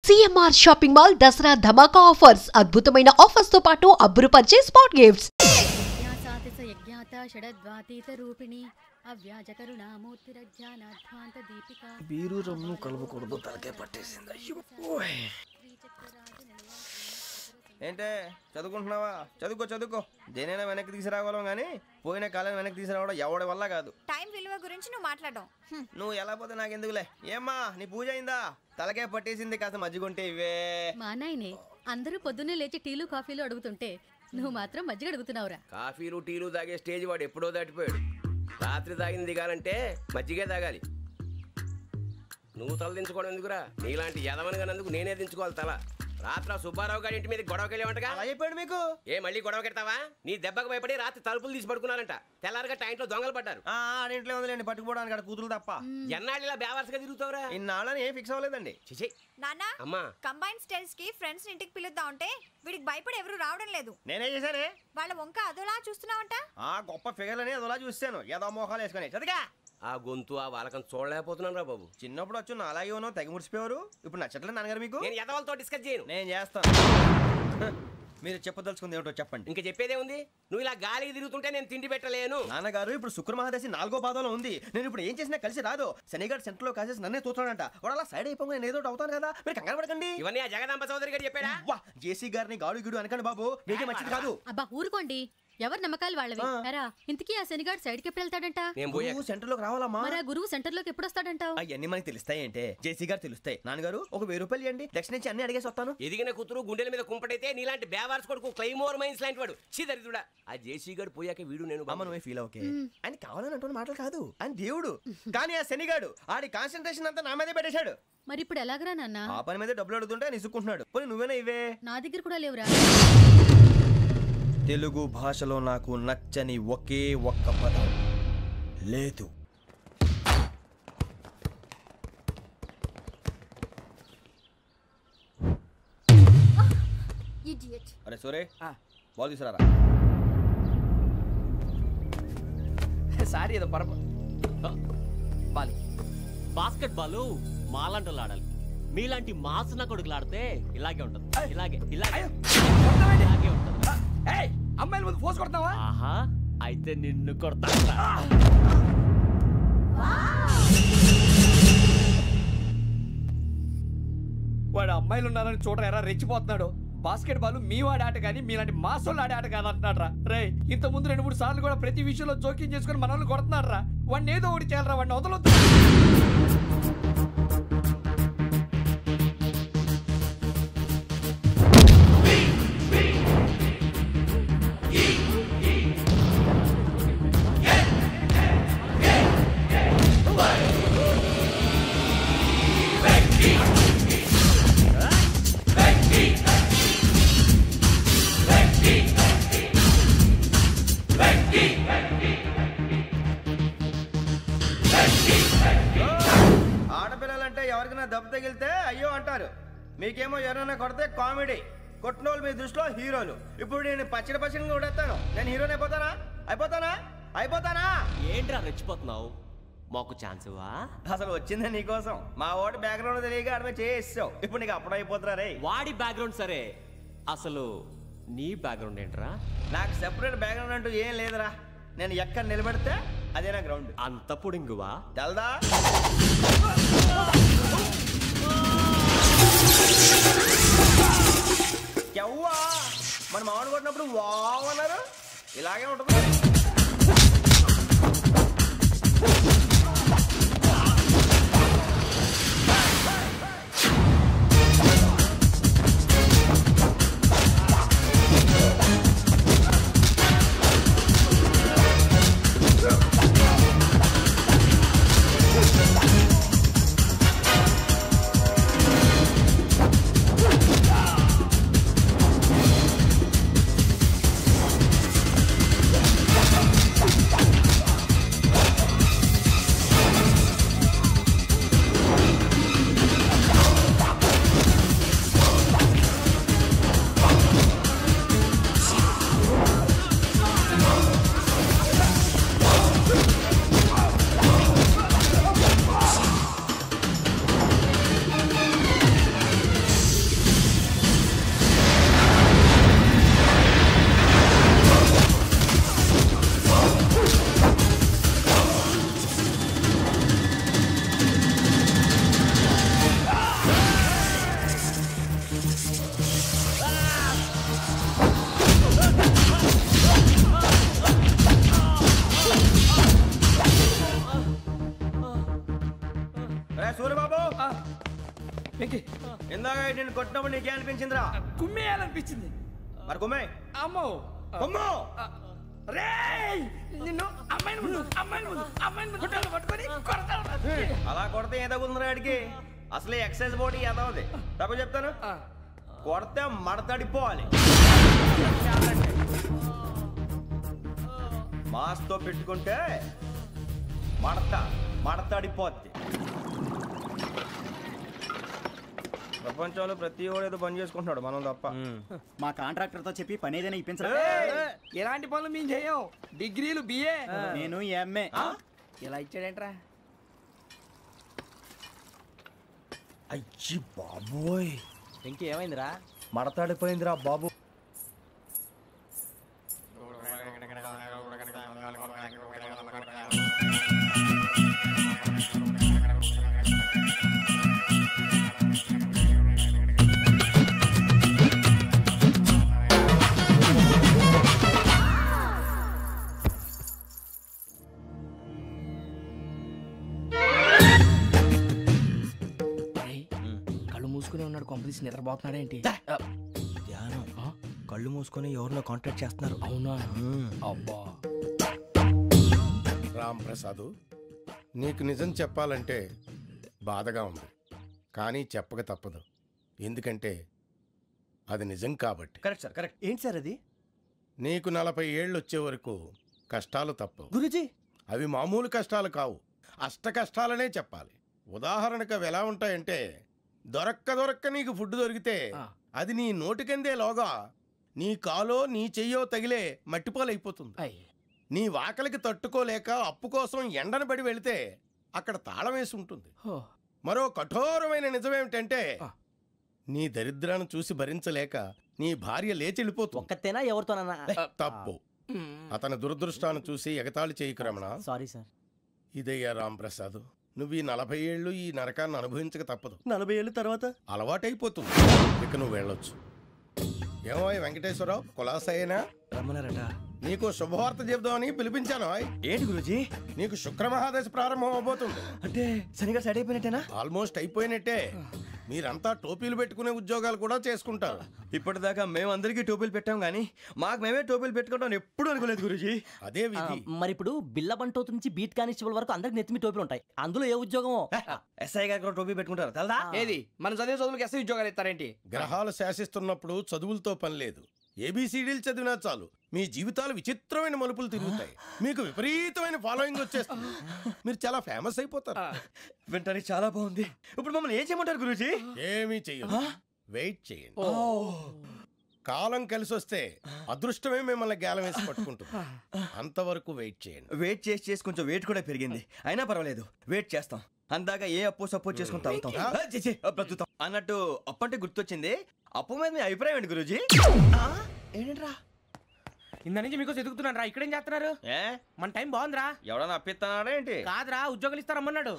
CMR shopping mall Dasara ధమాకా offers అద్భుతమైన offers తో పాటు అబ్బురుపరిచే స్పాట్ గిఫ్ట్స్. బీరు రమ్ము కలవకూడదు, తలకే పట్టేసింది. ఏంటే చదువుకుంటున్నావా? చదువుకో. దేనైనా వెనక్కి తీసుకురావాలం కానీ పోయిన కాలం వెనక్కి తీసుకురావడం ఎవడి వల్ల కాదు. టైం విలువ గురించి నువ్వు మాట్లాడడం. నువ్వు ఎలా పోతే నాకు ఎందుకులే. ఏమ్మా నీ పూజ అయిందా? తలకే పట్టేసింది, కాస్త మజ్జిగుంటే ఇవే. మా నాయనే అందరూ పొద్దున్నే లేచి టీలు కాఫీలు అడుగుతుంటే నువ్వు మాత్రం మజ్జిగ అడుగుతున్నావురా. కాఫీలు టీలు తాగే స్టేజ్ వాడు ఎప్పుడో దాటిపోయాడు. రాత్రి తాగింది దిగాలంటే మజ్జిగే తాగాలి. నువ్వు తల దించుకోవడం ఎందుకురా? నీలాంటి యదవనగానందుకు నేనే దించుకోవాలి తల. రాత్రి సుబ్బారావు గారి ఇంటి మీద గొడవకి వెళ్ళేవంటగా. అలా చెప్పాడు మీకు? ఏ మళ్ళీ గొడవ కెడతావా? నీ దెబ్బకు భయపడి రాత్రి తలుపులు తీసి పడుకున్నారంట. తెల్లారగా టైంట్లో దొంగలు పడ్డారు. ఆడింట్లో ఉందిలేండి, పట్టుకుపోవడానికి అక్కడ కూతురు తప్ప. ఎన్నాళ్ళు ఇలా బేవర్స్గా తిరుగుతావురా? ఇన్నాళ్ళని ఏం ఫిక్స్ అవ్వలేదండి. నాన్న అమ్మా కంబైన్ స్టైల్స్ కి ఫ్రెండ్స్ ఇంటికి పిలుద్దాం అంటే వీడికి భయపడి ఎవరు రావడం లేదు. నేనే చేశానే. వాళ్ళ వంక అదోలా చూస్తున్నావంట. గొప్ప ఫిగర్లని అదోలా చూస్తాను, ఏదో మోహాలు వేసుకొని. చదిగా ఆ గొంతు ఆ వాళ్ళకం చూడలేకపోతున్నాను రా బాబు. చిన్నప్పుడు వచ్చి నా అలాగే ఉన్నావు, తెగ ముడిచిపోయారు. ఇప్పుడు నచ్చట్లేదు నాన్నగారు మీకు? నేను యదవలతో డిస్కస్ చేయను. నేను చేస్తాను. మీరు చెప్పదలుచుకుంది ఏమిటో చెప్పండి. ఇంకా చెప్పేదే ఉంది. నువ్వు ఇలా గాలికి తిరుగుతుంటే నేను తిండి పెట్టలేను. నాన్నగారు ఇప్పుడు శుక్ర మహాదశి 4వ పాదంలో ఉంది. నేను ఇప్పుడు ఏం చేసినా కలిసి రాదు. శనిగారు సెంటర్ లో కాసేసి నన్నే చూస్తున్నాడంట. వాడు అలా సైడ్ అయిపోయి నేను ఏదో అవుతాను కదా, మీరు కంగారు పడకండి. ఇవన్నీ ఆ జగదాంబ చౌదరి గారు చెప్పాడా? జేసీ గారిని గాడు గిడు అనకండి బాబు, మీకే మంచిది కాదు. అబ్బా ఊరుకోండి, ఎవరి నమ్మకాలు వాళ్ళవి. ఎరా ఇంతకీ ఆ శనిగాడు సైడ్ కి ఎప్పుడు వెళ్తాడంట? నువ్వు సెంటర్ లోకి రావాలమ్మా. మరి ఆ గురువు సెంటర్ లోకి ఎప్పుడు వస్తాడంటావు? అవన్నీ మనకి తెలుస్తాయి అంటే జేసీ గారు తెలుస్తాయి. నాన్నగారు ఒక 1000 రూపాయలు ఇవ్వండి, దక్షిణ నుంచి అన్ని అడిగేసి వస్తాను. ఎదిగిన కూతురు గుండెల మీద కుంపటైతే నీలాంటి బేవార్స్ కొడుకు క్లైమోర్ మైన్స్ లాంటి వాడు చీదరిదుడా. ఆ జేసీ గారు పోయాక వీడు నేను అమ్మ నువ్వే ఫీల్ ఓకే. ఆయన కావాలని అంటున్న మాటలు కాదు, ఆయన దేవుడు. కానీ ఆ శనిగాడు ఆడి కాన్సన్ట్రేషన్ అంతా నా మీదే పెట్టేశాడు. మరి ఇప్పుడు ఎలాగరా నాన్న? ఆ పని మీద డబ్బులు అడుగుతుంటే ఆయన ఇసుక్కుంటున్నాడు. పోనీ నువ్వేనా ఇవే? నా దగ్గర కూడా లేవురా. తెలుగు భాషలో నాకు నచ్చని ఒకే ఒక్క పదం లేదు. అరే సోరే, బాల్ తీసుకురారా. సారీ ఏదో బాల్ బాస్కెట్ బాల్ మాలాంటి ఆడాలి. మీలాంటి మాసన కొడుకులు ఆడితే ఇలాగే ఉంటది. ఇలాగే ఉంటది. అమ్మాయిల ముందు ఫోర్స్ కొడతావా? ఆహా, అయితే నిన్ను కొడతా. వాడు అమ్మాయిలు ఉన్నారని చూడరా ఎరా రెచ్చిపోతున్నాడు. బాస్కెట్ బాల్ మీ వాడి ఆట కానీ మీలాంటి మాసోళ్ళు ఆడే ఆట కాదంటున్నాడు రా. రే ఇంత ముందు 2-3 సార్లు కూడా ప్రతి విషయంలో జోక్యం చేసుకుని మన వాళ్ళు కొడుతున్నాడు రా. వాడిని ఏదో ఒకటి చేయాలరా, వాడిని వదలొద్దు. ఆడపిల్లలంటే ఎవరికైనా దెబ్బ తగిలితే అయ్యో అంటారు, మీకేమో ఎవరైనా కొడితే కామెడీ. కొట్టిన వాళ్ళు మీ దృష్టిలో హీరోలు. ఇప్పుడు నేను పచ్చడిగా కొడేస్తాను, నేను హీరోని అయిపోతానా? ఏంట్రా రెచ్చిపోతున్నావు? మాకు ఛాన్స్ ఇవ్వా? అసలు వచ్చిందే నీకోసం. మా ఓటు బ్యాక్గ్రౌండ్ తెలియక ఆడమే చేసావు. ఇప్పుడు నీకు అప్పుడు అయిపోతున్నా రే. వాడి బ్యాక్గ్రౌండ్ సరే, అసలు నీ బ్యాక్గ్రౌండ్ ఏంట్రా? నాకు సెపరేట్ బ్యాక్గ్రౌండ్ అంటూ ఏం లేదురా. నేను ఎక్కడ నిలబెడితే అదే నా గ్రౌండ్. అంత పుడింగువా? తెల్దా? ఎవ్వా మన మామిడి కొట్టినప్పుడు వావ్ అన్నారు, ఇలాగే ఉంటుంది. ఇందాక నేను కొట్టినప్పుడు నీకే అనిపించిందిరా? కుమ్మేయాలనిపించింది. మరి కుమ్మే. అమ్మో కుమ్ము. రేయ్ నిన్ను అమ్మాయిని గుట్టలు పట్టుకొని కొడతాను. అలా కొడితే ఏ తగ్గుతుందిరా ఆడికి? అసలే ఎక్సైజ్ బాడీ ఏదవుది. తప్ప చెప్తాను, కొడితే మడతడిపోవాలి. మాస్తో పెట్టుకుంటే మడతడిపోద్ది. ప్రపంచంలో ప్రతి వాడు ఏదో పని చేసుకుంటున్నాడు, మనం తప్ప. మా కాంట్రాక్టర్ తో చెప్పి పని ఏదైనా ఇప్పించరా? ఎలాంటి పనులు మేము చేయం. డిగ్రీలు బిఏ, నేను ఎంఏ. ఇలా ఇచ్చాడేంట్రా? అయ్యి బాబోయ్, ఇంకేమైందిరా? మడతాడిపోయిందిరా బాబు. మూసుకునే ఉన్నాడు, కొంపదీసి నిద్రపోతున్నాడేంటి? ధ్యానం. కళ్ళు మూసుకొని ఎవరినో కాంటాక్ట్ చేస్తున్నారు. అవునా? అబ్బా రామ్ ప్రసాద్, నీకు నిజం చెప్పాలంటే బాధగా ఉంది, కానీ చెప్పక తప్పదు. ఎందుకంటే అది నిజం కాబట్టి. Correct sir, correct. ఏంటి సార్ అది? నీకు 40 ఏళ్ళు వచ్చే వరకు కష్టాలు తప్పవు గురూజీ. అవి మామూలు కష్టాలు కావు, అష్ట కష్టాలనే చెప్పాలి. ఉదాహరణకు అవి ఎలా ఉంటాయంటే, దొరక్క నీకు ఫుడ్ దొరికితే అది నీ నోటికందే లోగా నీ కాలో నీ చెయ్యో తగిలే మట్టిపాలైపోతుంది. నీ వాకలికి తట్టుకోలేక అప్పు కోసం ఎండను పడి వెళితే అక్కడ తాళం వేసి ఉంటుంది. మరో కఠోరమైన నిజమేమిటంటే, నీ దరిద్రాన్ని చూసి భరించలేక నీ భార్య లేచి వెళ్ళిపోతుంది. ఒక్కతేనా ఎవరితోనన్నా? తప్పు. అతని దురదృష్టాన్ని చూసి ఎగతాళి చేయకు రమణ. Sorry sir. ఇదయ్యా రాంప్రసాద్, నువ్వు ఈ 40 ఏళ్ళు ఈ నరకాన్ని అనుభవించక తప్పదు. 40 ఏళ్ళ తర్వాత అలవాటైపోతుంది. ఇక నువ్వు వెళ్ళొచ్చు. ఏమో వెంకటేశ్వరరావు, కులాసైనా రమ్మన్నారట. నీకు శుభవార్త చెబుదామని పిలిపించాను. ఏంటి గురూజీ? నీకు శుక్రమహాదశ ప్రారంభం అవబోతుంది. అంటే శనిగా సెట్ అయిపోయినట్టేనా? ఆల్మోస్ట్ అయిపోయినట్టే. మీరంతా టోపీలు పెట్టుకునే ఉద్యోగాలు కూడా చేసుకుంటారు. ఇప్పటిదాకా మేమందరికీ టోపీలు పెట్టాం, కానీ మాకు మేమే టోపీలు పెట్టుకుంటాం ఎప్పుడు అనుకోలేదు గురూజీ. అదే విధి. మరి ఇప్పుడు బిల్ల బంటోతు నుంచి బీట్ కానిస్టేబుల్ వరకు అందరికి నెత్తిమి టోపీలు ఉంటాయి. అందులో ఏ ఉద్యోగమో? ఎస్ఐ గారు కూడా టోపీ పెట్టుకుంటారు తెలదా? ఏది మన చదువులకు ఎస్ఐ ఉద్యోగాలు ఇస్తారేంటి? గ్రహాలు శాసిస్తున్నప్పుడు చదువులతో పని లేదు. ఏబిసిడీలు చదివినా చాలు మీ జీవితాలు విచిత్రమైన మలుపులు తిరుగుతాయి. మీకు విపరీతమైన ఫాలోయింగ్ వచ్చేస్తుంది. మీరు చాలా ఫేమస్ అయిపోతారు. వింటానికి చాలా బాగుంది. ఇప్పుడు మమ్మల్ని ఏం చేయమంటారు గురూజీ? ఏమీ చెయ్యదు, వెయిట్ చేయండి. కాలం కలిసి వస్తే అదృష్టమే మిమ్మల్ని గేలం వేసి పట్టుకుంటుంది. అంతవరకు వెయిట్ చేయండి. వెయిట్ చేసి కొంచెం వెయిట్ కూడా పెరిగింది. అయినా పర్వాలేదు, వెయిట్ చేస్తాం. అందాక ఏ అప్పు సపోర్ట్ చేసుకుని తాగుతాం, బ్రతుకుతాం అన్నట్టు. అప్పు అంటే గుర్తొచ్చింది, అప్పు మీద మీ అభిప్రాయం ఏంటి గురూజీ? ఏంటరా ఇంత నుంచి మీకు ఎదుగుతున్నాను రా. ఇక్కడేం చేస్తున్నారు? మన టైం బాగుందిరా. ఎవడన్నా అప్పిస్తున్నాడా ఏంటి? కాదురా, ఉద్యోగాలు ఇస్తారమ్మన్నాడు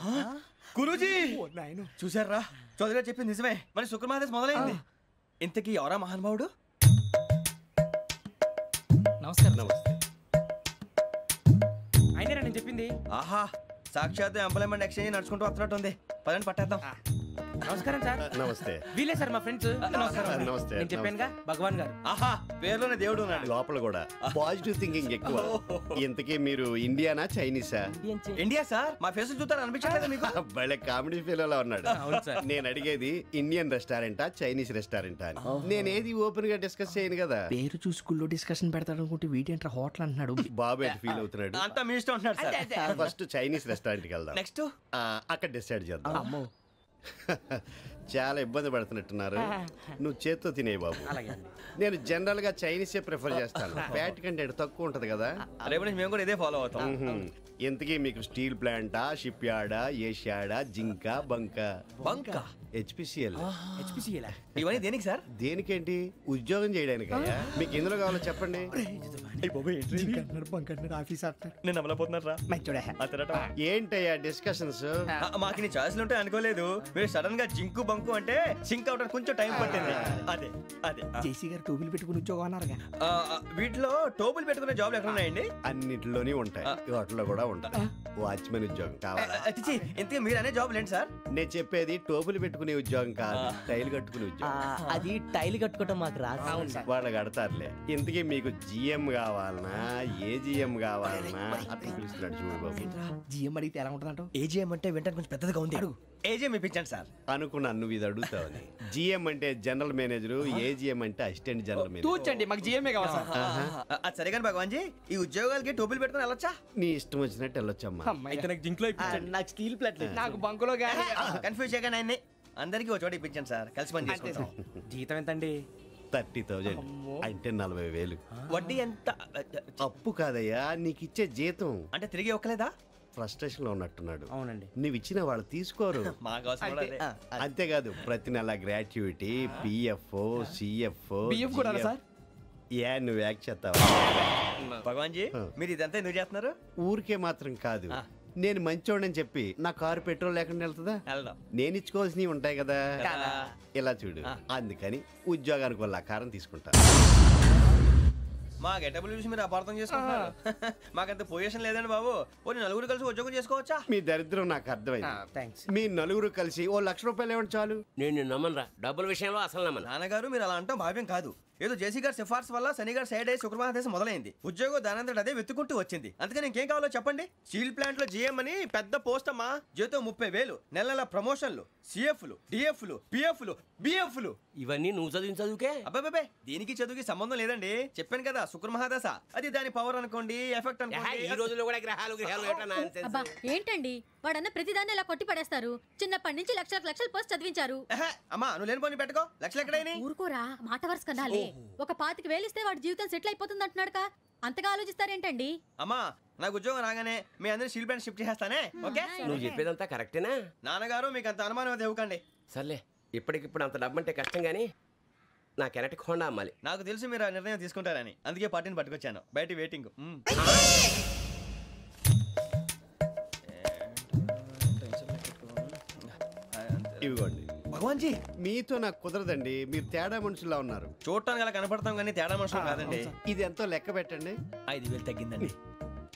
గురూజీ. చూసారా, చౌదరిగా చెప్పింది నిజమే. మరి శుక్రమాదేశ్ మొదలైంది. ఇంతకీ ఎవరా మహానుభావుడు? నమస్కారం. అయినా నేను చెప్పింది. ఆహా, సాక్షాత్ ఎంప్లాయ్మెంట్ ఎక్స్చేంజ్ నడుచుకుంటూ వస్తున్నట్టు ఉంది. పదండి పట్టేద్దాం. నమస్కారం సార్. నమస్తే. వీలే సార్ మా ఫ్రెండ్స్. నమస్తే. నేను చెప్పానుగా, భగవాన్ గారు. ఆహా, పేరులోనే దేవుడు ఉన్నాడు. లోపల కూడా పాజిటివ్ థింకింగ్ ఎక్కువ. ఇంతకీ మీరు ఇండియానా చైనీసా? India sir. మా ఫేస్ చూస్తారు అనిపించలేదు మీకు? భలే కామెడీ ఫీల్ అలా ఉన్నాడు. నేను అడిగేది ఇండియన్ రెస్టారెంటా చైనీస్ రెస్టారెంటా అని. నేనేది ఓపెన్ గా డిస్కస్ చేయను కదా. పేరు చూసుకుల్లో డిస్కషన్ పెడతాడు అనుకుంటే వీటేంట్రా హోటల్ అంటున్నాడు. బాబు ఎట్ ఫీల్ అవుతున్నాడు. అంతా మీ ఇష్టం ఉంటున్నాడు సార్. ఫస్ట్ చైనీస్ రెస్టారెంట్ కి వెళ్దాం. నెక్స్ట్ అక్కడ డిసైడ్ చేద్దాం. చాలా ఇబ్బంది పడుతున్నట్టున్నారు. నువ్వు చేత్తో తినే బాబు. నేను జనరల్ గా చైనీసే ప్రిఫర్ చేస్తాను. ఫ్యాట్ కంటెంట్ తక్కువ ఉంటది కదా. రేపు నుంచి మేము కూడా ఇదే ఫాలో అవుతాం. ఎంతకీ మీకు స్టీల్ ప్లాంటా, షిప్ యార్డా, ఏషియాడా, జింక, బంక? హెచ్పిసిఎల్. ఇవన్నీ దేనికి సార్? దేనికేంటి? ఉద్యోగం చేయడానికి. మీకు ఎందులో కావాలో చెప్పండి. నేను అమలపోతున్నా ఏంటయ్యా డిస్కషన్స్? మాకు నీ ఛాయిస్లు ఉంటాయి అనుకోలేదు. మీరు సడన్ గా జింకు బంకు అంటే సింక్ అవడానికి కొంచెం టైం పట్టింది. అదే అదే జేసీ గారు టోపీలు పెట్టుకుని ఉద్యోగం అన్నారుగా. వీటిలో టోపులు పెట్టుకునే జాబ్లు ఎక్కడ ఉన్నాయండి? అన్నిటిలోనే ఉంటాయి, వాటిలో కూడా ఉంటాయి. వాచ్మెన్ ఉద్యోగం కావాలా? ఇంతకీ మీరు అనే జాబ్ ఏంటి సార్? నేను చెప్పేది టోపులు పెట్టుకునే ఉద్యోగం కాదు, టైల్ కట్టుకునే ఉద్యోగం. అది టైల్ కట్టుకోవటం మాకు రాదు. వాళ్ళు కడతారులే. ఇంతకీ మీకు జిఎం కావాలనా, ఏ జిఎం కావాలనా అట్లా పిలుస్తున్నాడు చూడు బాబు. జిఎం అడిగితే ఎలా ఉంటుందంట? ఏజీఎం అంటే వెంటనే కొంచెం పెద్దదిగా ఉంది. ఏజీఎం ఇప్పించండి సార్. అనుకున్నాను నువ్వు ఇది అడుగుతావని. జిఎం అంటే జనరల్ మేనేజర్, ఏజిఎం అంటే అసిస్టెంట్ జనరల్ మేనేజర్. తూచండి, మాకు జిఎంఏ కావాలి సార్. అది సరే కానీ భగవాన్ జీ, ఈ ఉద్యోగాలకి టోపులు పెట్టుకుని వెళ్ళొచ్చా? నీ ఇష్టం వచ్చినట్టు వెళ్ళొచ్చమ్మా. అయితే నాకు జింక్ లో నాకు స్టీల్ ప్లేట్, నాకు బంకులో కన్ఫ్యూజ్ చేయగానే ఆయన్ని అందరికీ ఒక చోట ఇప్పించండి సార్, కలిసి పని చేసుకుంటాం. జీతం ఎంతండి? 30,000 అంటే 40,000. వడ్డీ ఎంత? అప్పు కాదయ్యా, నీకు ఇచ్చే జీతం. అంటే తిరిగి ఒక్కలేదా? ఫ్రస్ట్రేషన్ లో ఉన్నట్టున్నాడు. అవునండి. నువ్వు ఇచ్చిన వాళ్ళు తీసుకోరు. అంతేకాదు ప్రతి నెల గ్రాట్యుటీ, పిఎఫ్, సిఎఫ్. బిఎఫ్ కూడా సార్? ఏ నువ్వు యాక్ట్ చేస్తావా? భగవాన్ జీ, మీరు ఇదంతా ఎందుకు చేస్తున్నారు? ఊరికే మాత్రం కాదు, నేను మంచోడని చెప్పి నా కారు పెట్రోల్ లేకుండా వెళ్తుందా? నేను ఇచ్చుకోవాల్సినవి ఉంటాయి కదా. ఇలా చూడు, అందుకని ఉద్యోగానికి వాళ్ళ ఆకారం తీసుకుంటా. మా గెటబుల్ చూసి మీరు అపార్థం చేసుకుంటున్నారు. మాకంత పొజిషన్ లేదండి బాబు. పోనీ నలుగురు కలిసి ఉద్యోగం చేసుకోవచ్చా? మీ దరిద్రం నాకు అర్థమైంది. మీ నలుగురు కలిసి ఓ ₹1,00,000 ఇవ్వండి చాలు. నేను నమ్మనరా, డబ్బుల విషయంలో అసలు నమ్మను. నాన్నగారు మీరు అలా అంటాం భావ్యం కాదు. ఏదో జేసీ గారి సిఫార్సు వల్ల శని గారు సైడ్ అయ్యి శుక్రవారం మొదలైంది. ఉద్యోగం దానంతటి అదే వెతుకుంటూ వచ్చింది. అందుకని ఇంకేం కావాలో చెప్పండి. స్టీల్ ప్లాంట్ లో జిఎం అని పెద్ద పోస్ట్ అమ్మా. జీతం 30,000, నెల నెల ప్రమోషన్లు, సిఎఫ్లు, డిఎఫ్లు, పిఎఫ్లు, బిఎఫ్లు. ఇవన్నీ నువ్వు చదివిన చదువుకే? అబ్బాబే, దీనికి చదువుకి సంబంధం లేదండి. చెప్పాను కదా, శుక్ర మహాదశ. అది దాని పవర్ అనుకోండి, ఎఫెక్ట్ అనుకోండి. ఈ రోజుల్లో కూడా గ్రహాలు అబ్బా ఏంటండి వాడన్న ప్రతిదాన్ని ఇలా కొట్టి పడేస్తారు. చిన్నప్పటి నుంచి లక్షలు పోస్ట్ చదివించారు. అమ్మా నువ్వు లేని పోనీ పెట్టుకో. లక్షలు ఎక్కడైనా ఊరుకోరా, మాట వరుస కదాలే. ఒక 25,000 ఇస్తే వాడి జీవితం సెటిల్ అయిపోతుంది అంటున్నాడుగా. అంతగా ఆలోచిస్తారేంటండి? అమ్మా నాకు ఉద్యోగం రాగానే మీ అందరూ స్టీల్ ప్లాంట్ షిఫ్ట్ చేస్తానే. ఓకే, నువ్వు చెప్పేదంతా కరెక్టేనా? నాన్నగారు మీకు అంత అనుమానం అయితే ఇవ్వకండి. సర్లే, ఇప్పటికిప్పుడు అంత డబ్బు అంటే కష్టం కానీ నా కెనటిక్ హోండా అమ్మాలి. నాకు తెలుసు మీరు ఆ నిర్ణయం తీసుకుంటారని, అందుకే పార్టీని పట్టుకొచ్చాను. బయట వెయిటింగ్. ఇవ్వండి. భగవాన్ జీ, మీతో నాకు కుదరదండి, మీరు తేడా మనుషులా ఉన్నారు. చూడటానికి అలా కనపడతాం కానీ తేడా మనుషులు కాదండి. ఇది ఎంతో లెక్క పెట్టండి. 5,000 తగ్గిందండి.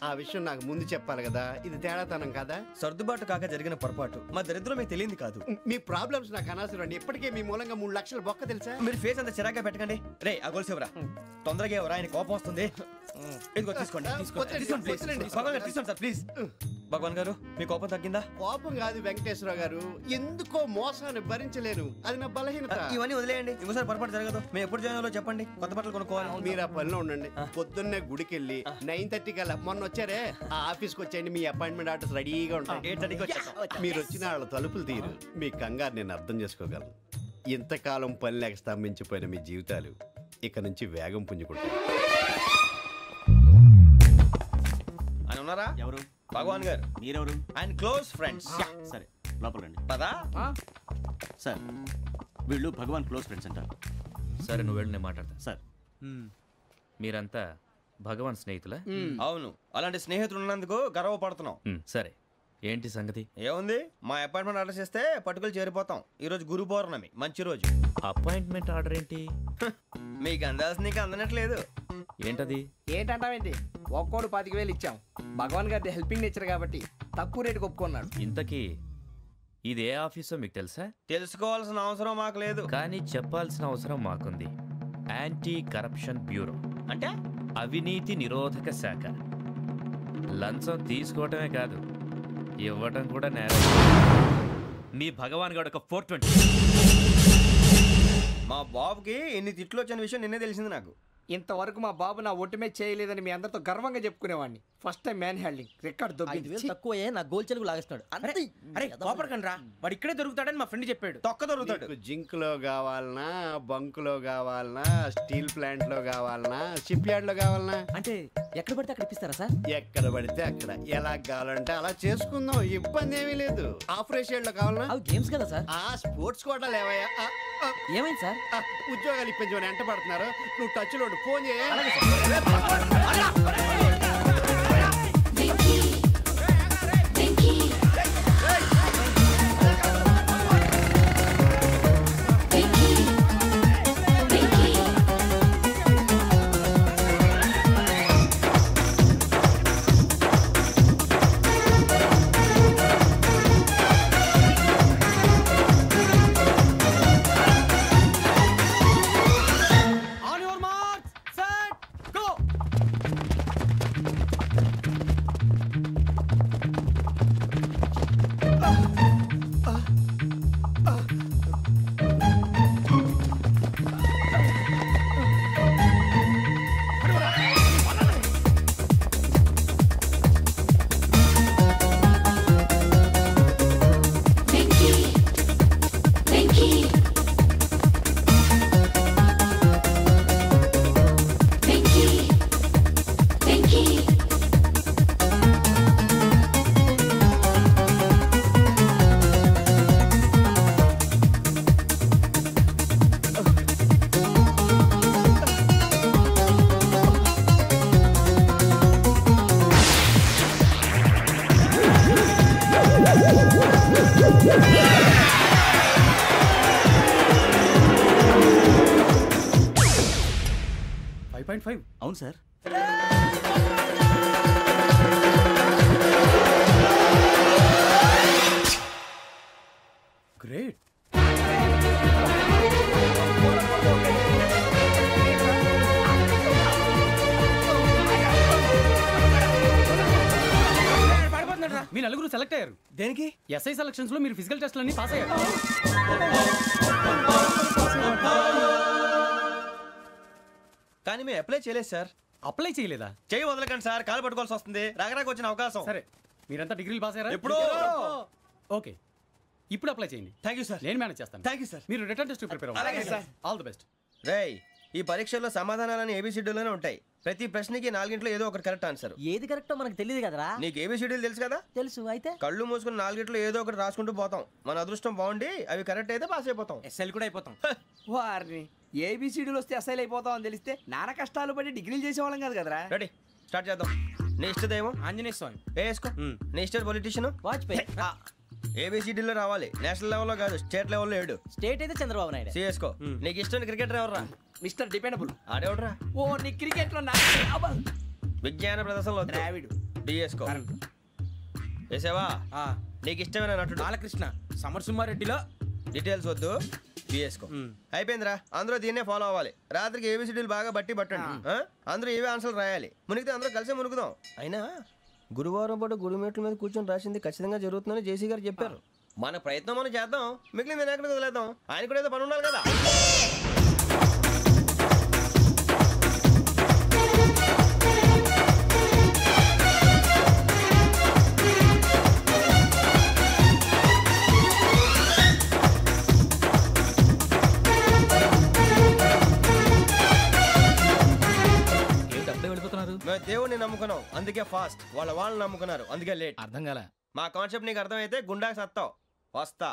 ఆ విషయం నాకు ముందు చెప్పాలి కదా, ఇది తేడాతనం కదా. సర్దుబాటు కాక జరిగిన పొరపాటు. మా దరిద్రం మీకు తెలియదు కాదు. మీ ప్రాబ్లమ్స్ నాకు అనవసరం అండి. ఇప్పటికే మీ మూలంగా 3 లక్షల బొక్క తెలుసా. మీరు ఫేస్ అంత చిరాగ్గా పెట్టకండి. రే ఆ గొలుసేవరా, తొందరగా ఎవరా, ఆయన కోపం వస్తుంది. ఇదిగో తీసుకోండి, తీసుకోండి ప్లీజ్. భగవాన్ గారు తీసుకోండి సార్ ప్లీజ్. భగవాన్ గారు మీ కోపం తగ్గిందా? కోపం కాదు వెంకటేశ్వర గారు, ఎందుకో మోసాన్ని భరించలేను, అది నా బలహీనత. ఇవన్నీ వదిలేయండి, ఇంకోసారి పొరపాటు జరగదు. మేము ఎప్పుడు జాయిన్ అవ్వాలో చెప్పండి, కొత్త బట్టలు కొనుక్కోవాలి. మీరు ఆ పనిలో ఉండండి. పొద్దున్నే గుడికి వెళ్ళి 9:30 కల్లా, మొన్న వచ్చారే ఆ ఆఫీస్కి వచ్చేయండి. మీ అపాయింట్మెంట్ ఆర్డర్స్ రెడీగా ఉంటాయి. 8:30కి వచ్చేస్తాం. మీరు వచ్చిన వాళ్ళ తలుపులు తీరు. మీ కంగారు నేను అర్థం చేసుకోగలను. ఇంతకాలం పని లేక స్తంభించిపోయిన మీ జీవితాలు ఇక నుంచి వేగం పుంజుకుంటాయి. ఆయన ఉన్నారా? ఎవరు? భగవాన్ గారు. మీరెవరు? ఆయన క్లోజ్ ఫ్రెండ్స్. సరే లోపల రండి. పదా సార్, వీళ్ళు భగవాన్ క్లోజ్ ఫ్రెండ్స్ అంటారు. సరే నువ్వు వెళ్ళి నేను మాట్లాడతా. సార్, మీరంతా భగవాన్ స్నేహితులా? అవును, అలాంటి స్నేహితులు ఉన్నందుకు గర్వపడుతున్నాం. సరే ఏంటి సంగతి? ఏముంది, మా అపాయింట్మెంట్ ఆర్డర్ చేస్తే పట్టుకులు చేరిపోతాం. ఈ రోజు గురు పౌర్ణమి, మంచి రోజు. అపాయింట్మెంట్ ఆర్డర్ ఏంటి? మీకు అందాల్సిన నీకు అందనట్లేదు. ఏంటది? ఏంటంటావేంటి? ఒక్కోడు 25,000 ఇచ్చాం. భగవాన్ గారి హెల్పింగ్ నేచర్ కాబట్టి తక్కువ రేటుకి ఒప్పుకున్నాడు. ఇంతకీ ఇది ఏ ఆఫీసో మీకు తెలుసా? తెలుసుకోవాల్సిన అవసరం మాకు లేదు, కానీ చెప్పాల్సిన అవసరం మాకుంది. యాంటీ కరప్షన్ బ్యూరో అంటే అవినీతి నిరోధక శాఖ. లంచం తీసుకోవటమే కాదు, ఇవ్వటం కూడా నేరం. మీ భగవాన్ గారు ఒక 420. మా బాబుకి ఎన్ని తిట్లు వచ్చిన విషయం నిన్నే తెలిసింది నాకు. ఇంతవరకు మా బాబు నా ఒట్టుమే చేయలేదని మీ అందరితో గర్వంగా చెప్పుకునేవాడిని. First time man handing record దొబ్బింది. తక్కువ నా గోల్ చెలుగు లాగేస్తున్నాడు. అరే కోపడకండి రా, వాడు ఇక్కడే దొరుకుతాడని మా ఫ్రెండ్ చెప్పాడు. తొక్క దొరుకుతాడు. జింక్ లో కావాలనా, బంక్ లో కావాలనా, స్టీల్ ప్లాంట్ లో కావాలనా, షిప్ యార్డ్ లో కావాలనా? అంటే ఎక్కడ పడితే అక్కడ ఇప్పిస్తారా సార్? ఎక్కడ పడితే అక్కడ ఎలా కావాలంటే అలా చేసుకుందాం, ఇబ్బంది ఏమీ లేదు. ఆపరేషన్ లో కావాలన్నా అవి గేమ్స్ కదా సార్. స్పోర్ట్స్ కోటా లేవయ్యా. ఏమైంది సార్? ఉద్యోగాలు ఇప్పించమని ఎంట పడుతున్నారు. నువ్వు టచ్ లో ఫోన్ చేయ. అవును సార్. గ్రేట్. మీ నలుగురు సెలెక్ట్ అయ్యారు. దేనికి? ఎస్ఐ సెలక్షన్స్ లో మీరు ఫిజికల్ టెస్ట్ అన్ని పాస్ అయ్యారు. కానీ మేము అప్లై చేయలేదు సార్. అప్లై చేయలేదా? చేయి వదలకండి సార్, కాలు పట్టుకోవాల్సి వస్తుంది. రాగరాకు వచ్చిన అవకాశం. సరే, మీరంతా డిగ్రీలు పాస్ అయ్యారా? ఎప్పుడో. ఓకే, ఇప్పుడు అప్లై చేయండి. Thank you sir. నేను మేనేజ్ చేస్తాను. Thank you sir. మీరు రిటర్న్ టెస్ట్ ప్రిపేర్ అలాగే అవ్వండి. సార్. All the best. రేయ్, ఈ పరీక్షల్లో సమాధానాలని ఏబిసిడీలోనే ఉంటాయి. ప్రతి ప్రశ్నకి 4 ఏదో ఒకటి కరెక్ట్ ఆన్సర్. ఏది కరెక్టో మనకు తెలియదు కదరా. నీకు ఏబిసిడీలు తెలుసు కదా? తెలుసు. అయితే కళ్ళు మూసుకుని 4 ఏదో ఒకటి రాసుకుంటూ పోతాం. మన అదృష్టం బాగుండి అవి కరెక్ట్ అయితే పాస్ అయిపోతాం. ఎస్ఎల్ కూడా అయిపోతాం. వారిని ఏబిసిడీలు వస్తే ఎస్ఐలు అయిపోతాం అని తెలిస్తే నాన్న కష్టాలు పడి డిగ్రీలు చేసేవాళ్ళం కాదు కదరా. రెడీ, స్టార్ట్ చేద్దాం. నీ ఇష్టదేమో ఆంజనేయ స్వామి. వేసుకో. నీ ఇష్ట పొలిటీషియన్ వాజ్పేయి. ఏబిసిడీలో రావాలి. నేషనల్ లెవెల్లో కాదు, స్టేట్ లెవెల్లో 7. స్టేట్ అయితే చంద్రబాబు నాయుడు. సిఎస్కో. నీకు ఇష్టం క్రికెటర్ ఎవర్రా? Mister dependable. ఆడేవడరా? ఓ, నీ క్రికెట్ లో విజ్ఞాన ప్రదర్శనలో ద్రావిడు. డిఎస్కో. వేసావా? నీకు ఇష్టమైన నటుడు? బాలకృష్ణ. సమర్ సుమారెడ్డిలో డీటెయిల్స్ వద్దు, బిఎస్కో. అయిపోయిందిరా. అందరూ దీన్నే ఫాలో అవ్వాలి. రాత్రికి ఏబిసిడీలు బాగా బట్టి పట్టండి. అందరూ ఏవే ఆన్సర్లు రాయాలి. మునిగితే అందరూ కలిసి మునుగుదాం. అయినా గురువారం పాటు గురుమేట్ల మీద కూర్చొని రాసింది ఖచ్చితంగా జరుగుతుందని జేసీ గారు చెప్పారు. మన ప్రయత్నం మనం చేద్దాం, మిగిలింది ఎక్కడికి వదిలేద్దాం. ఆయన కూడా ఏదో పని ఉండాలి కదా. మేము దేవుడిని నమ్ముకున్నాం, అందుకే ఫాస్ట్. వాళ్ళు నమ్ముకున్నారు, అందుకే లేట్. అర్థం కాల. మా కాన్సెప్ట్ నీకు అర్థమైతే గుండాకి సత్తావు. వస్తా.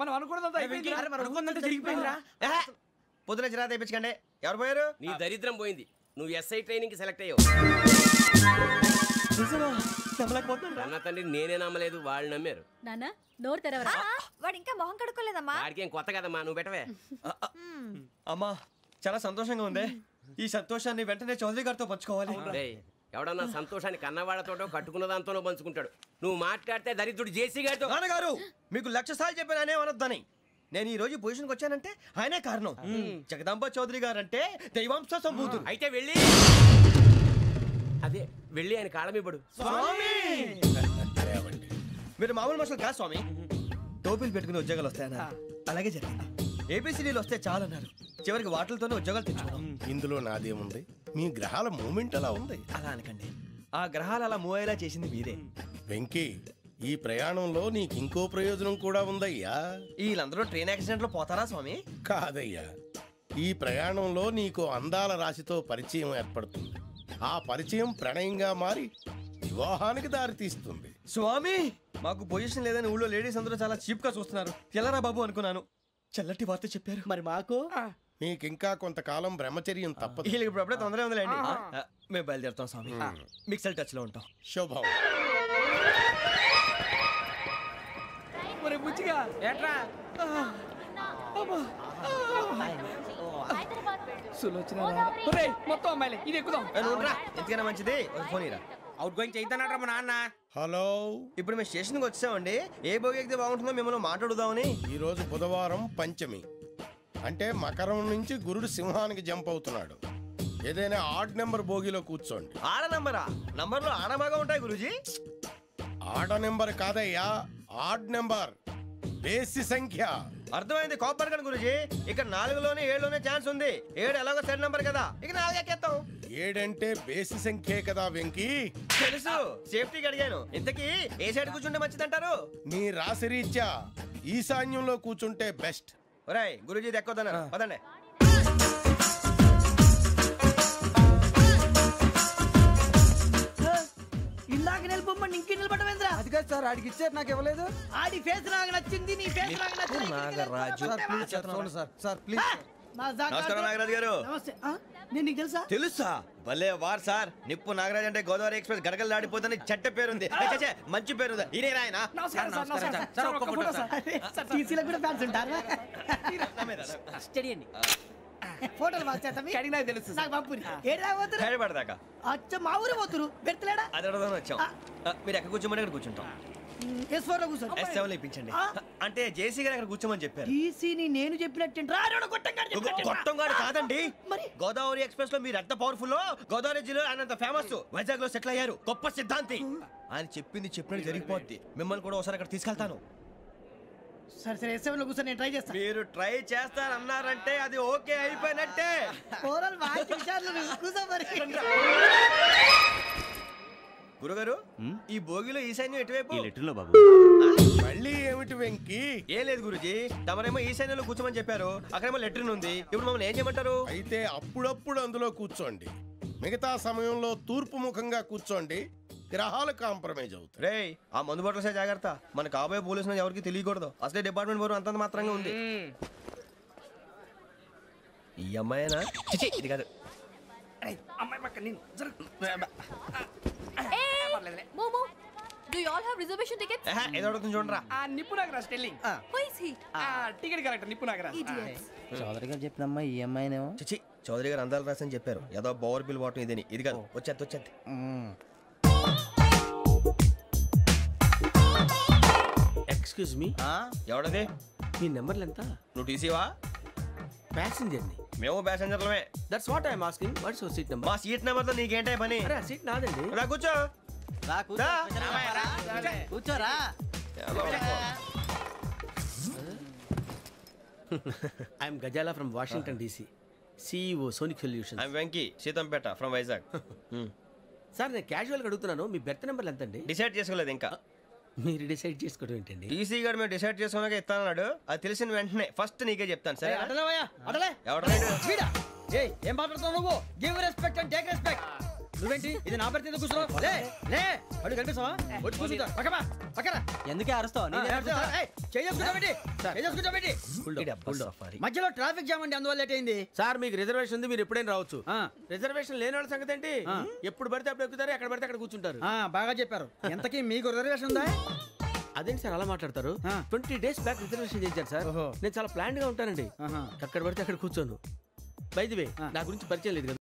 మనం అనుకున్నదంతా జరిగిపోయిందిరా. పొద్దున చిరా తెప్పించకండి. ఎవరు పోయారు? నీ దరిద్రం పోయింది. నువ్వు ఎస్ఐ ట్రైనింగ్ సెలెక్ట్ అయ్యావు. అన్న తండ్రి నేనే నమ్మలేదు, వాళ్ళు నమ్మారు. నాన్న నోరు తెరవరా. వాడు ఇంకా మొహం కడుక్కోలేదమ్మా. వాడికి ఏం కొత్త కదమ్మా, నువ్వు పెట్టవే. అమ్మా, చాలా సంతోషంగా ఉంది. ఈ సంతోషాన్ని వెంటనే చౌదరి గారితో పంచుకోవాలి. ఎవడన్నా సంతోషాన్ని కన్నవాడతోటో కట్టుకున్న దాంతోనో పంచుకుంటాడు. నువ్వు మాట్లాడితే దరిద్రుడు జేసీ గారితో. నాన్నగారు, మీకు 1,00,000 సార్లు చెప్పానే అనొద్దని. నేను ఈ రోజు పొజిషన్కి వచ్చానంటే ఆయనే కారణం. జగదాంబ చౌదరి గారు అంటే దైవాంశ సంభూతుడు. అయితే వెళ్ళి అదే వెళ్ళి ఆయన కాళ్ళమివ్వడు. మీరు మామూలు మనుషులు కాదు స్వామి. టోపీలు పెట్టుకుని ఉద్యోగాలు వస్తాయన్నారు, అలాగే జరిగింది. ఏబిసిడీలు వస్తే చాలన్నారు, చివరికి వాటిలతోనే ఉద్యోగాలు తెచ్చుకున్నాం. ఇందులో నాదేముంది? మీ గ్రహాల మూమెంట్ అలా ఉంది. అలా అనకండి, ఆ గ్రహాలు అలా మూవ్ అయ్యేలా చేసింది మీరే. వెంకీ, ఈ ప్రయాణంలో నీకు ఇంకో ప్రయోజనం కూడా ఉందయ్యా. వీళ్ళందరూ ట్రైన్ యాక్సిడెంట్ లో పోతారా స్వామి? కాదయ్యా, ఈ ప్రయాణంలో నీకు అందాల రాశితో పరిచయం ఏర్పడుతుంది. ఆ పరిచయం ప్రణయంగా మారి వివాహానికి దారితీస్తుంది. స్వామి, మాకు పొజిషన్ లేదని ఊళ్ళో లేడీస్ అందరూ చాలా చీప్ గా చూస్తున్నారు. ఎలారా బాబు అనుకున్నాను. చల్లటి వార్త చెప్పారు. మరి మాకు నీకింకా కొంతకాలం బ్రహ్మచర్యం తప్పదు. వీళ్ళకి ఇప్పుడు అప్పుడే తొందరగా ఉందిలేండి. మేము బయలుదేరుతాం స్వామి. మిక్సల్ టచ్ లో ఉంటాం. శుభం. మరి బుచ్చిగా ఏట్రా మొత్తం అమ్మాయిలే ఇది ఎక్కుదాం. ఎందుకైనా మంచిది ఫోన్ ఇరా. అవుట్ గోయింగ్ చేద్దానట్రా మా నాన్న. హలో, ఇప్పుడు మేము స్టేషన్కి వచ్చామండి. ఏ బోగి ఎక్కితే బాగుంటుందో మిమ్మల్ని మాట్లాడుదామని. ఈరోజు బుధవారం పంచమి, అంటే మకరం నుంచి గురుడు సింహానికి జంప్ అవుతున్నాడు. ఏదైనా ఆడ్ నెంబర్ బోగిలో కూర్చోండి. ఆడ నంబరా? నంబర్లో ఆడ బాగా ఉంటాయి గురూజీ. ఆడ నెంబర్ కాదయ్యా, ఆడ్ నెంబర్, బేసి సంఖ్య. అర్థమైంది. కాపర్ కన్ గురూజీ. ఇక్కడ 4లోనే 7లోనే ఛాన్స్ ఉంది. 7 ఎలాగో సెడ్ నంబర్ కదా, ఇక 4 ఎక్కేస్తాం. 7 అంటే బేసి సంఖ్యే కదా వెంకీ. తెలుసు, సేఫ్టీకి అడిగాను. ఇంతకీ ఏ సైడ్ కూర్చుంటే మంచిదంటారు? నీ రాశి రీత్యా ఈశాన్యంలో కూర్చుంటే బెస్ట్. ఒరేయ్ గురూజీ దెక్కొద్దన్నారు, పదండి. ఇలాగ నిలబొమ్మని ఇంకే నిలబడమేంద్రా? అది కాదు సార్, ఆడికి ఇచ్చారు నాకు ఇవ్వలేదు. ఆడి ఫేస్ నాకు నచ్చింది, నీ ఫేస్ నాకు నచ్చింది. నాగరాజు. Sir please. నమస్కారం నాగరాజు గారు. నమస్తే. నేను నీకు తెలుసా? తెలుసా? భలే వార్ సార్. నిప్పు నాగరాజ్ అంటే గోదావరి ఎక్స్ప్రెస్ గడగలు దాడిపోతుంది చెట్ట పేరుంది. మంచి పేరుంది. ఇదే ఆయన. టీసీలో కూడా ఫ్యాన్స్ ఉంటారా? స్టడీ అండి. ఫోటోలు నాకు తెలుసు. నాకు పంపుని ఏడా పోతురు? హైదరాబాద్ అచ్చ మా ఊరు పోతురు. పెడతలేడా? అది అడగదామని వచ్చాం. మీరు ఎక్కడ కూర్చోమని అక్కడ కూర్చుంటాం. S4 లో కూర్చో. S7 ఇప్పించండి. అంటే జేసీ గారు అక్కడ కూర్చోమని చెప్పారు. టీసీని నేను చెప్పినట్టు గొట్టంగాడు కాదండి. మరి గోదావరి ఎక్స్ప్రెస్ లో మీరు ఎంత పవర్ఫుల్, గోదావరి జిల్లా ఆయన ఫేమస్, వైజాగ్ లో సెటిల్ అయ్యారు, గొప్ప సిద్ధాంతి. ఆయన చెప్పింది చెప్పినట్టు జరిగిపోద్ది. మిమ్మల్ని కూడా ఒకసారి అక్కడ తీసుకెళ్తాను. సరే సరే, S7 లో కూర్చో, నేను ట్రై చేస్తాను. మీరు ట్రై చేస్తారన్నారంటే అది ఓకే అయిపోయినట్టే. గురుగారు, ఈ భోగిలో ఈశాన్యం ఎటువైపు? బాబు. మళ్ళీ ఏమిటి వెంకీ? ఏం లేదు గురుజీ, తమరేమో ఈశాన్యంలో కూర్చోమని చెప్పారు. అక్కడేమో లెట్రిన్ ఉంది. ఇప్పుడు మమ్మల్ని ఏం చేయమంటారు? అయితే అప్పుడప్పుడు అందులో కూర్చోండి. మిగతా సమయంలో తూర్పు ముఖంగా కూర్చోండి. గ్రహాలు కాంప్రమైజ్ అవుతాయి. రే, ఆ మందు బట్టలసే జాగ్రత్త. మన కాబోయే పోలీసులు ఎవరికి తెలియకూడదు. అసలే డిపార్ట్మెంట్ బోరు అంతంత మాత్రంగా ఉంది. ఈ అమ్మాయినా? ఇది కాదు. అమ్మాయి పక్క నేను Momo, do you all have reservation tickets? ఏదో అడుగుతుంది చూడరా. నిప్పు Nagaraj telling. Who is he? Ticket collector నిప్పు నాగరాజ్. Idiots. చౌదరి గారు చెప్పినమ్మా ఈ అమ్మాయినేమో. చిచి, చౌదరి గారు అందాలు రాసని చెప్పారు. ఏదో బోర్ బిల్ వాటం ఇదని. ఇది కాదు, వచ్చేది. Excuse me, ఎవడది? మీ నెంబర్లు ఎంత? నువ్వు టీసీవా? ప్యాసింజర్ ని. మేము ప్యాసెంజర్లమే. That's what I'm asking. What's your seat number? మా సీట్ నెంబర్ తో నీకేంటే పని? అరే ఆ సీట్ నాదండి. రా కూర్చో. కూర్చోరా. I'm Gazala from Washington DC, CEO Sonic Solutions. I'm Venky, Seethampeta from Vizag. Sir నేను క్యాజువల్గా అడుగుతున్నాను, మీ బెర్త్ నెంబర్లు ఎంత అండి? డిసైడ్ చేసుకోలేదు ఇంకా. మీరు డిసైడ్ చేసుకోవడం ఏంటండి? టీసీ గారు మేము డిసైడ్ చేసుకున్నాక ఇస్తానన్నాడు. అది తెలిసిన వెంటనే ఫస్ట్ నీకే చెప్తాను. సరే? ఏం మాట్లాడుతున్నావు నువ్వు? Give respect and take respect. నువ్వేంటి ఇది నా పరిస్థితి కూర్చున్నావు? లే అడుగు కనిపిస్తావా? వచ్చి కూర్చుంటా. పక్కన ఎందుకే అరుస్తావు? మధ్యలో ట్రాఫిక్ జామ్ అండి, అందువల్ల లేట్ అయింది. సార్ మీకు రిజర్వేషన్ ఉంది, మీరు ఎప్పుడైనా రావచ్చు. రిజర్వేషన్ లేని వాళ్ళ సంగతి ఏంటి? ఎప్పుడు పడితే అప్పుడు ఎక్కుతారు, ఎక్కడ పడితే అక్కడ కూర్చుంటారు. బాగా చెప్పారు. ఎంతకీ మీకు రిజర్వేషన్ ఉందా? అదేంటి సార్ అలా మాట్లాడతారు? 20 days బ్యాక్ రిజర్వేషన్ చేశారు సార్. నేను చాలా ప్లాన్డ్ గా ఉంటానండి. ఎక్కడ పడితే అక్కడ కూర్చోను. బై ది వే, నా గురించి పరిచయం లేదు కదా.